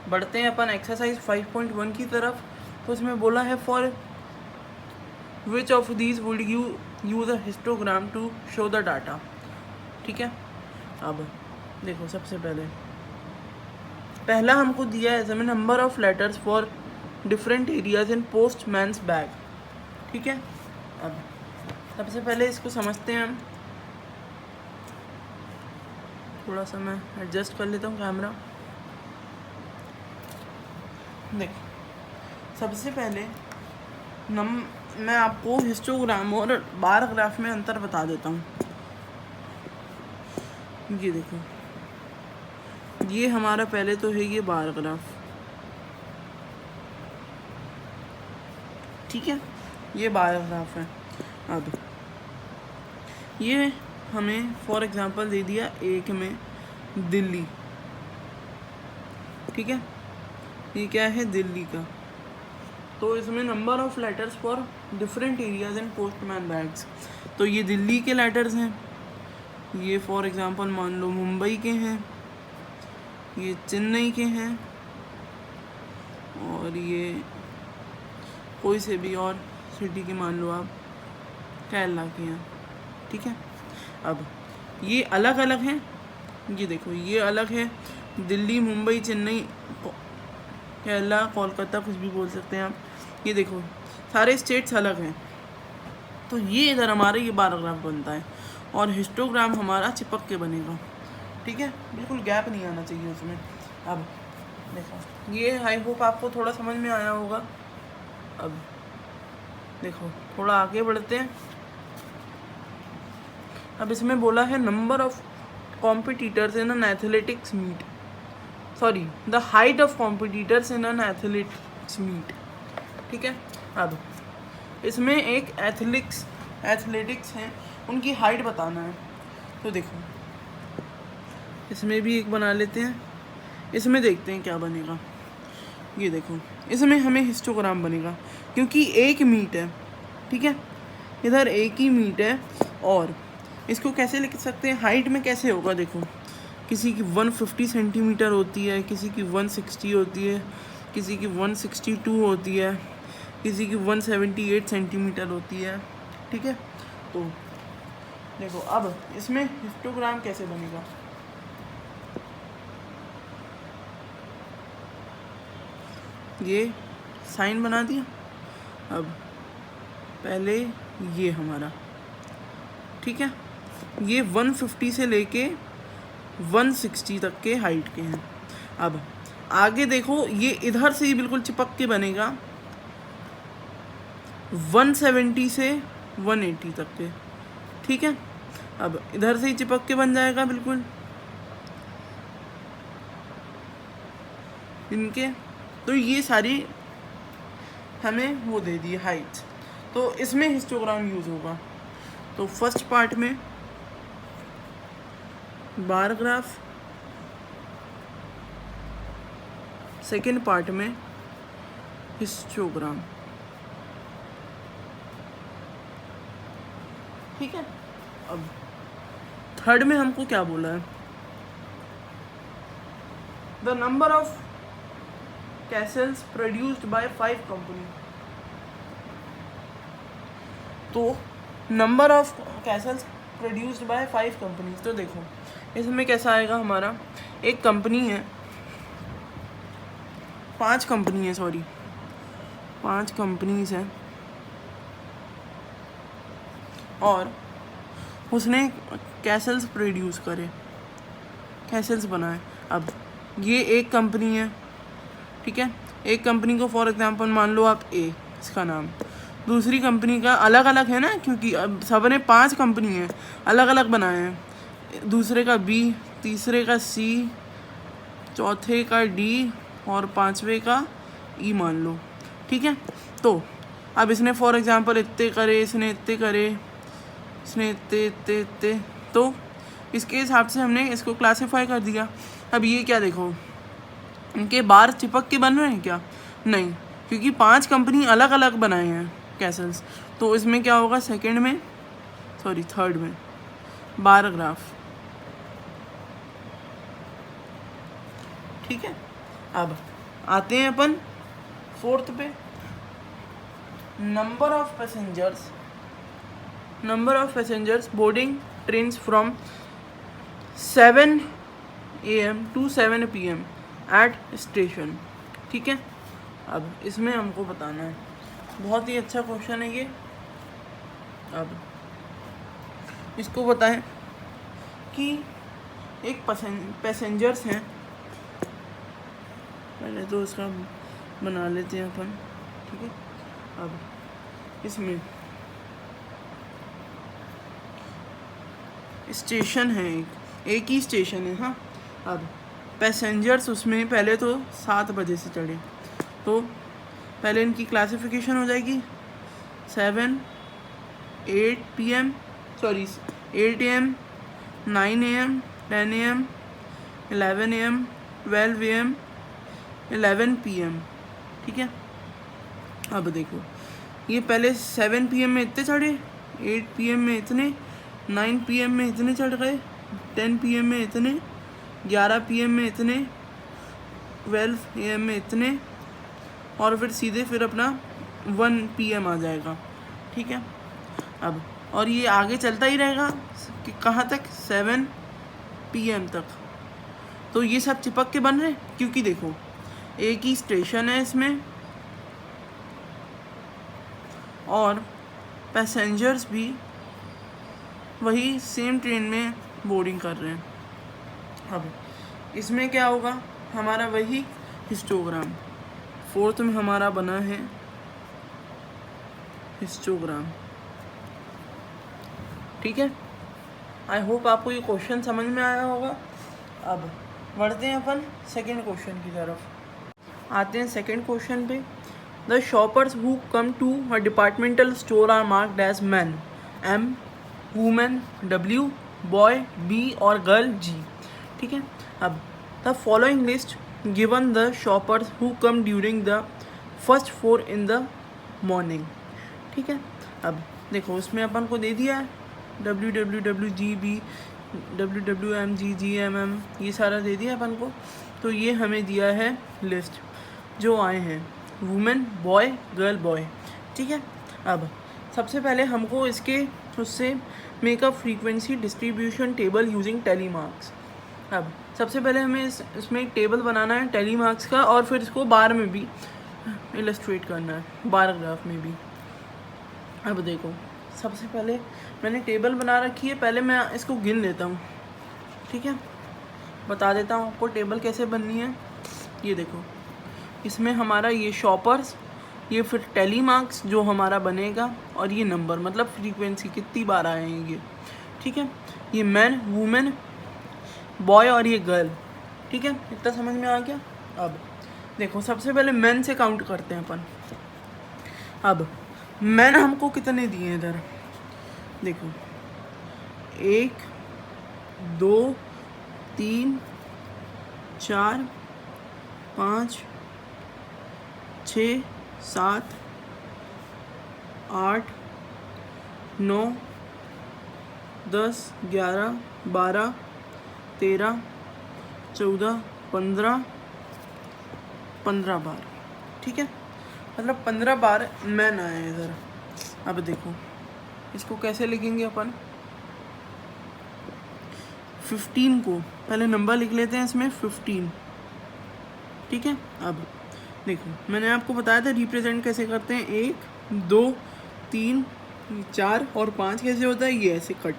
बढ़ते हैं अपन एक्सरसाइज 5.1 की तरफ। तो इसमें बोला है for which of these would you use a histogram to show the data. ठीक है, अब देखो सबसे पहला हमको दिया है इसमें number of letters for different areas in postman's bag. ठीक है, अब सबसे पहले इसको समझते हैं हम। थोड़ा सा मैं एडजस्ट कर लेता हूँ कैमरा। देखो सबसे पहले मैं आपको हिस्टोग्राम और बार ग्राफ में अंतर बता देता हूँ। ये देखो, ये हमारा पहले तो है ये बार ग्राफ। ठीक है, ये बार ग्राफ है। अब ये हमें फॉर एग्जांपल दे दिया एक में दिल्ली। ठीक है, ये क्या है, दिल्ली का। तो इसमें number of letters for different areas in postman bags. तो ये दिल्ली के लेटर्स हैं, ये फॉर एग्जांपल मान लो मुंबई के हैं, ये चेन्नई के हैं, और ये कोई से भी और सिटी के मान लो आप केरला के हैं। ठीक है, अब ये अलग अलग हैं। ये देखो ये अलग है, दिल्ली, मुंबई, चेन्नई, केरला, कोलकाता, कुछ भी बोल सकते हैं आप। ये देखो सारे स्टेट्स अलग हैं। तो ये इधर हमारा ये पैराग्राफ बनता है और हिस्टोग्राम हमारा चिपक के बनेगा। ठीक है, बिल्कुल गैप नहीं आना चाहिए उसमें। अब देखो ये आई होप आपको थोड़ा समझ में आया होगा। अब देखो थोड़ा आगे बढ़ते हैं। अब इसमें बोला है number of competitors in an athletics meet, sorry the height of competitors in an athletics meet. ठीक है, अब इसमें एक एथलेटिक्स हैं, उनकी हाइट बताना है। तो देखो इसमें भी एक बना लेते हैं, इसमें देखते हैं क्या बनेगा। ये देखो इसमें हमें हिस्टोग्राम बनेगा क्योंकि एक मीट है। ठीक है, इधर एक ही मीट है। और इसको कैसे लिख सकते हैं, हाइट में कैसे होगा। देखो किसी की 150 सेंटीमीटर होती है, किसी की 160 होती है, किसी की 162 होती है, किसी की 178 सेंटीमीटर होती है। ठीक है, तो देखो अब इसमें हिस्टोग्राम कैसे बनेगा। ये साइन बना दिया। अब पहले ये हमारा, ठीक है, ये 150 से लेके 160 तक के हाइट के हैं। अब आगे देखो ये इधर से ही बिल्कुल चिपक के बनेगा 170 से 180 तक के। ठीक है, अब इधर से ही चिपक के बन जाएगा बिल्कुल इनके। तो ये सारी हमें वो दे दी हाइट। तो इसमें हिस्टोग्राम यूज़ होगा। तो फर्स्ट पार्ट में बार ग्राफ, सेकेंड पार्ट में हिस्टोग्राम। ठीक है, अब थर्ड में हमको क्या बोला है, the number of castles produced by 5 company. तो number of castles produced by 5 companies. तो देखो इसमें कैसा आएगा, हमारा एक कंपनी है, 5 कंपनी है, सॉरी 5 कंपनीज हैं, और उसने कैसल्स प्रोड्यूस करे, कैसल्स बनाए। अब ये एक कंपनी है। ठीक है, एक कंपनी को फॉर एग्जांपल मान लो आप ए, इसका नाम, दूसरी कंपनी का अलग अलग है ना, क्योंकि अब सब ने 5 कंपनी है अलग अलग बनाए हैं। दूसरे का बी, तीसरे का सी, चौथे का डी और पांचवे का ई मान लो। ठीक है, तो अब इसने फॉर एग्जांपल इतने करे, इसने इतने करे, इसने इतने इतने इतने, तो इसके हिसाब से हमने इसको क्लासीफाई कर दिया। अब ये क्या देखो, इनके बार चिपक के बन रहे हैं क्या, नहीं, क्योंकि 5 कंपनी अलग अलग बनाए हैं कैसल्स। तो इसमें क्या होगा, सेकंड में, सॉरी थर्ड में बार ग्राफ। ठीक है, अब आते हैं अपन 4th पे, number of passengers boarding trains from 7 AM to 7 PM at station. ठीक है, अब इसमें हमको बताना है, बहुत ही अच्छा क्वेश्चन है ये। अब इसको बताएं कि एक पैसेंजर्स हैं, पहले तो उसका बना लेते हैं अपन। ठीक है, अब इसमें स्टेशन है, एक ही स्टेशन है। हाँ, अब पैसेंजर्स उसमें पहले तो 7 बजे से चढ़े, तो पहले इनकी क्लासिफिकेशन हो जाएगी 7 8 PM 8 AM 9 AM 10 AM 11 AM 12 AM 11 PM। ठीक है, अब देखो ये पहले 7 PM में इतने चढ़े, 8 PM में इतने, 9 PM में इतने चढ़ गए, 10 PM में इतने, 11 PM में इतने, 12 AM में इतने, और फिर सीधे फिर अपना 1 PM आ जाएगा। ठीक है, अब और ये आगे चलता ही रहेगा कि कहाँ तक, 7 PM तक। तो ये सब चिपक के बन रहे, क्योंकि देखो एक ही स्टेशन है इसमें, और पैसेंजर्स भी वही सेम ट्रेन में बोर्डिंग कर रहे हैं। अब इसमें क्या होगा, हमारा वही हिस्टोग्राम 4th में हमारा बना है हिस्टोग्राम। ठीक है, आई होप आपको ये क्वेश्चन समझ में आया होगा। अब बढ़ते हैं अपन सेकंड क्वेश्चन की तरफ। आते हैं सेकंड क्वेश्चन पे। The shoppers who come to a departmental store are marked as man M, women W, boy B और गर्ल G। ठीक है, अब the following list given the shoppers who come during the first 4 in the morning. ठीक है, अब देखो उसमें अपन को दे दिया है WWWGB WWMGGMM, ये सारा दे दिया अपन को। तो ये हमें दिया है लिस्ट जो आए हैं, वुमेन बॉय गर्ल बॉय। ठीक है, अब सबसे पहले हमको इसके उससे make up frequency distribution table using tally marks. अब सबसे पहले हमें इसमें एक टेबल बनाना है टेली मार्क्स का, और फिर इसको बार में भी इलस्ट्रेट करना है, बार ग्राफ में भी। अब देखो सबसे पहले मैंने टेबल बना रखी है, पहले मैं इसको गिन लेता हूँ। ठीक है, बता देता हूँ आपको टेबल कैसे बननी है। ये देखो इसमें हमारा ये शॉपर्स, ये फिर टेली मार्क्स जो हमारा बनेगा, और ये नंबर मतलब फ्रीक्वेंसी कितनी बार आएंगे ये। ठीक है, ये मैन वुमेन बॉय और ये गर्ल। ठीक है, इतना समझ में आ गया। अब देखो सबसे पहले मैन से काउंट करते हैं अपन। अब मैन हमको कितने दिए इधर, देखो 1 2 3 4 5 6 7 8 9 10 11 12 13 14 15 बार। ठीक है, मतलब 15 बार मैन आए हैं इधर। अब देखो इसको कैसे लिखेंगे अपन, 15 को पहले नंबर लिख लेते हैं इसमें 15। ठीक है, अब देखो मैंने आपको बताया था रिप्रेजेंट कैसे करते हैं, 1 2 3 4 और 5 कैसे होता है, ये ऐसे कट,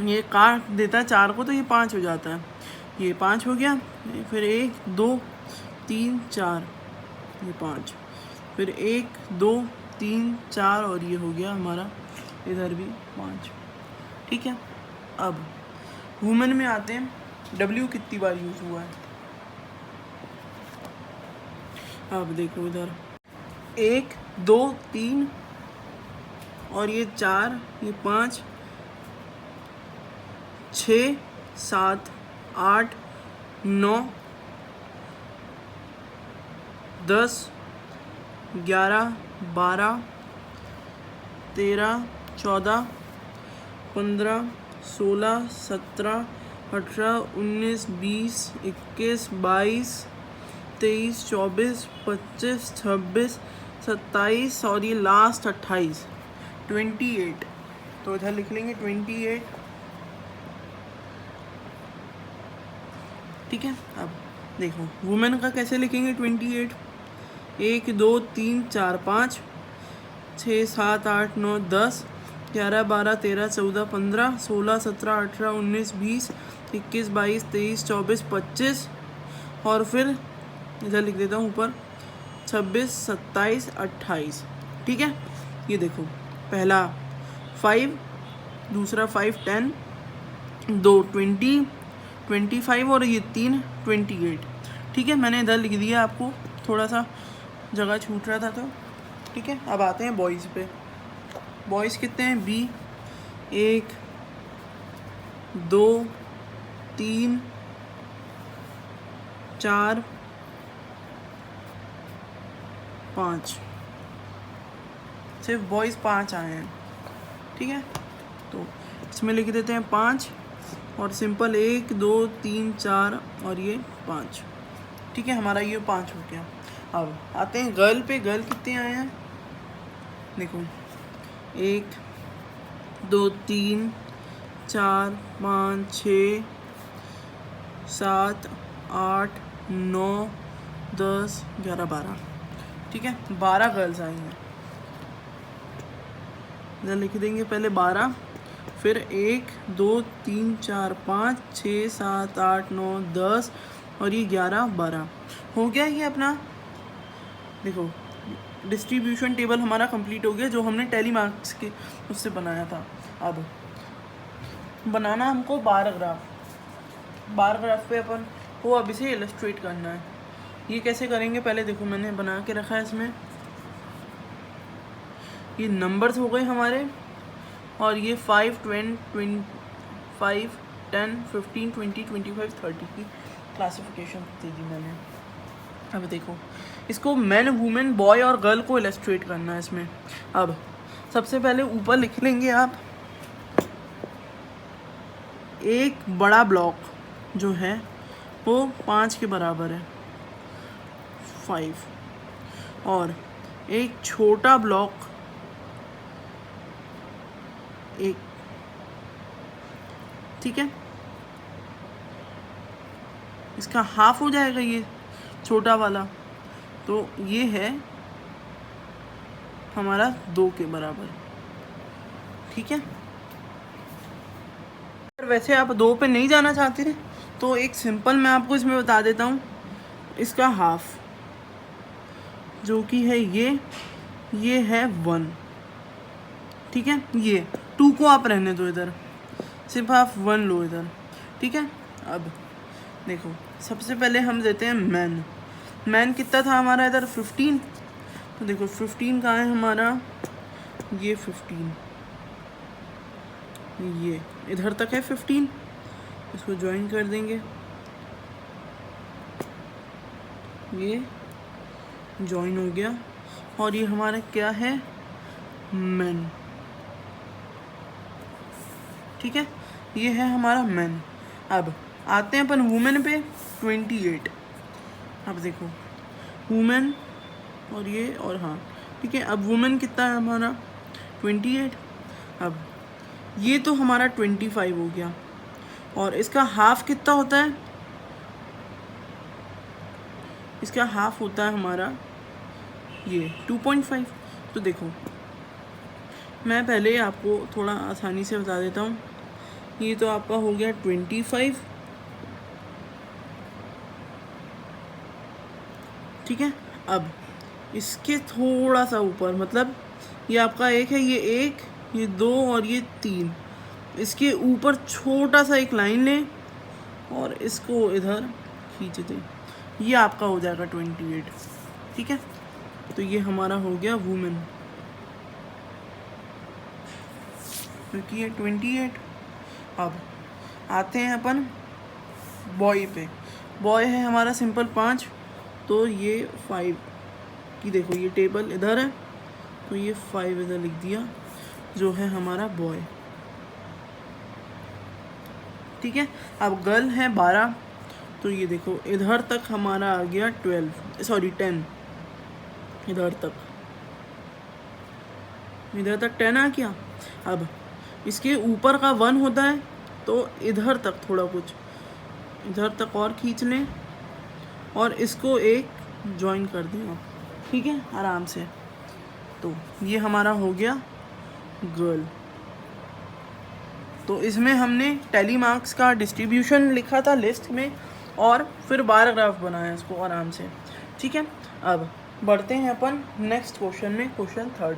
ये काट देता है 4 को तो ये 5 हो जाता है, ये 5 हो गया, फिर 1 2 3 4 ये 5, फिर 1 2 3 4 और ये हो गया हमारा इधर भी 5। ठीक है, अब वुमेन में आते हैं, W कितनी बार यूज़ हुआ है। अब देखो इधर 1 2 3 और ये 4 ये 5 6 7 8 9 10 11 12 13 14 15 16 17 18 19 20 21 22 23, 24, 25, 26, 27 और ये लास्ट 28, 28। तो इधर लिख लेंगे 28। ठीक है, अब देखो वुमेन का कैसे लिखेंगे 28। 1 2 3 4 5 6 7 8 9 10 11 12 13 14 15 16 17 18 19 20 21 22 23 24 25 और फिर इधर लिख देता हूँ ऊपर 26 27 28। ठीक है, ये देखो पहला 5, दूसरा 5 10, 2 20 25 और ये 3 28। ठीक है, मैंने इधर लिख दिया, आपको थोड़ा सा जगह छूट रहा था तो। ठीक है, अब आते हैं बॉयज़ पे। बॉयज़ कितने हैं? बी 1 2 3 4 5, सिर्फ बॉयज़ 5 आए हैं। ठीक है, तो इसमें लिख देते हैं 5 और सिंपल 1 2 3 4 और ये 5। ठीक है, हमारा ये 5 हो गया। अब आते हैं गर्ल पे। गर्ल कितने आए हैं? देखो 1 2 3 4 5 6 7 8 9 10 11 12। ठीक है, 12 गर्ल्स आई हैं। इधर लिख देंगे पहले 12, फिर 1 2 3 4 5 6 7 8 9 10 और ये 11 12 हो गया ये अपना। देखो डिस्ट्रीब्यूशन टेबल हमारा कंप्लीट हो गया, जो हमने टेली मार्क्स के उससे बनाया था। अब बनाना हमको बार ग्राफ पे अपन को अब इसे इलस्ट्रेट करना है। ये कैसे करेंगे? पहले देखो मैंने बना के रखा है, इसमें ये नंबर्स हो गए हमारे और ये 5 10 5 10 15 20 25 30 की क्लासिफिकेशन दी थी मैंने। अब देखो इसको मैन वुमेन बॉय और गर्ल को इलस्ट्रेट करना है इसमें। अब सबसे पहले ऊपर लिख लेंगे आप एक बड़ा ब्लॉक जो है वो 5 के बराबर है, 5, और एक छोटा ब्लॉक 1। ठीक है, इसका हाफ हो जाएगा ये छोटा वाला, तो ये है हमारा 2 के बराबर। ठीक है, वैसे आप 2 पे नहीं जाना चाहते थे तो एक सिंपल मैं आपको इसमें बता देता हूँ, इसका हाफ जो कि है ये है 1। ठीक है, ये 2 को आप रहने दो इधर, सिर्फ आप 1 लो इधर। ठीक है, अब देखो सबसे पहले हम देते हैं मैन कितना था हमारा इधर 15। तो देखो 15 कहाँ है हमारा, ये 15, ये इधर तक है 15, इसको ज्वाइन कर देंगे, ये ज्वाइन हो गया और ये हमारा क्या है, मैन। ठीक है, ये है हमारा मैन। अब आते हैं अपन वुमेन पे 28। अब देखो वुमेन और ये और हाँ ठीक है, अब वुमेन कितना है हमारा 28। अब ये तो हमारा 25 हो गया और इसका हाफ कितना होता है, इसका हाफ होता है हमारा ये 2.5। तो देखो मैं पहले आपको थोड़ा आसानी से बता देता हूँ, ये तो आपका हो गया 25। ठीक है, अब इसके थोड़ा सा ऊपर, मतलब ये आपका 1 है, ये 1, ये 2 और ये 3, इसके ऊपर छोटा सा एक लाइन लें और इसको इधर खींच दें, ये आपका हो जाएगा 28। ठीक है, तो ये हमारा हो गया वुमेन, क्योंकि ये 28। अब आते हैं अपन बॉय पे। बॉय है हमारा सिंपल 5, तो ये 5 की देखो ये टेबल इधर है, तो ये 5 इधर लिख दिया जो है हमारा बॉय। ठीक है, अब गर्ल है 12, तो ये देखो इधर तक हमारा आ गया 10, इधर तक 10 आ गया। अब इसके ऊपर का 1 होता है तो इधर तक थोड़ा कुछ इधर तक और खींच लें और इसको एक ज्वाइन कर दें आप, ठीक है, आराम से। तो ये हमारा हो गया गर्ल। तो इसमें हमने टैली मार्क्स का डिस्ट्रीब्यूशन लिखा था लिस्ट में और फिर बार ग्राफ बनाया इसको आराम से, ठीक है। अब बढ़ते हैं अपन नेक्स्ट क्वेश्चन में, क्वेश्चन 3।